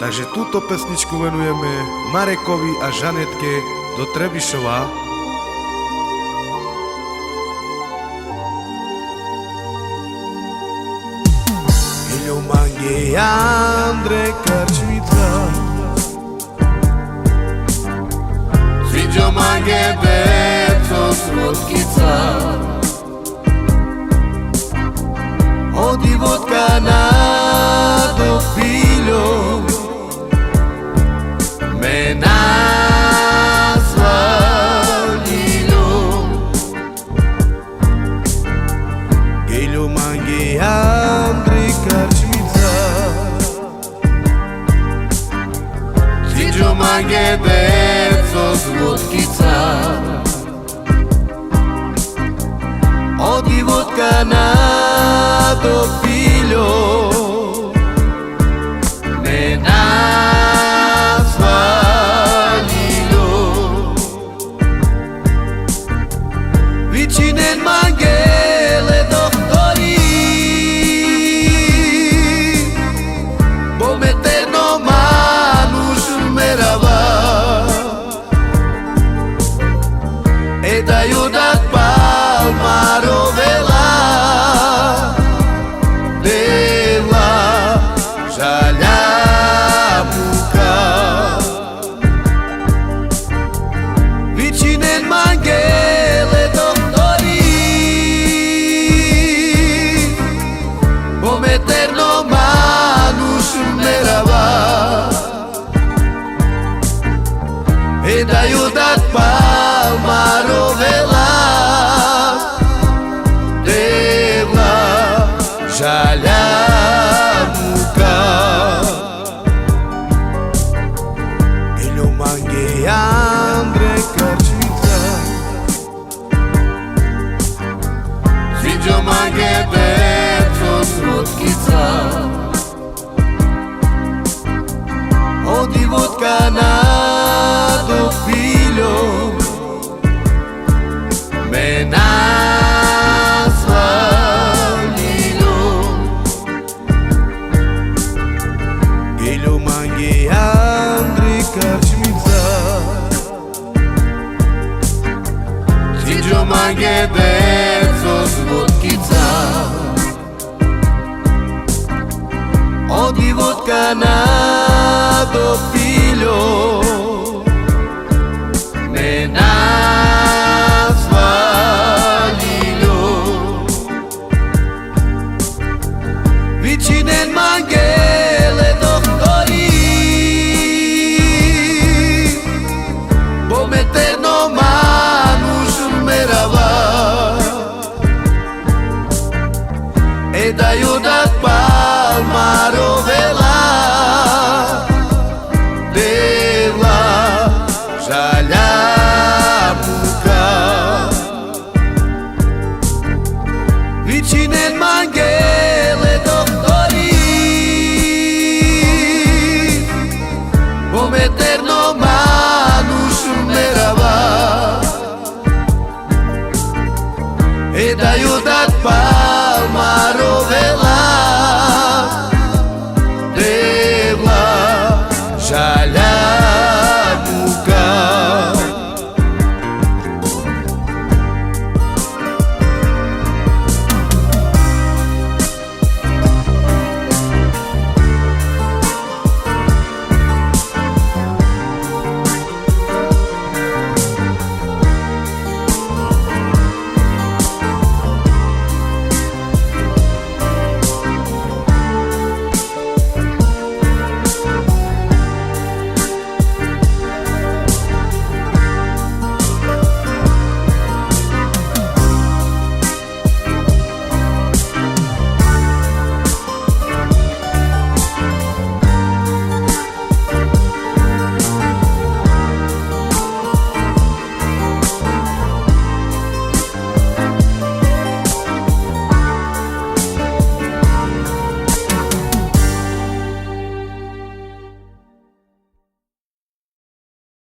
Takže túto pesničku venujeme Marekovi a Žanetke do Trebišova. Ilju mange Andre Karčvica, Sviđo mange deco srotkica, odi vodka na do piljo, me nazva Ljiljo. Ilju mange Andre Karčvica, Sviđo mange deco srotkica, odi vodka na do piljo, me nazva Ljiljo. Vicinen mangele doktori, bom eterno manuš merava, e da judat palmaro vela, deva žalja muka. Vicinen mangele doktori, bom eterno manuš merava, e da judat palmaro vela, deva žalja muka. Ilju mange Andre Karčvica, Sviđo mange deco srotkica, odi vodka na do piljo, me nazva Ljiljo. Ilju mange Andre Karčvica, Sviđo mange deco srotkica, odi vodka na do piljo,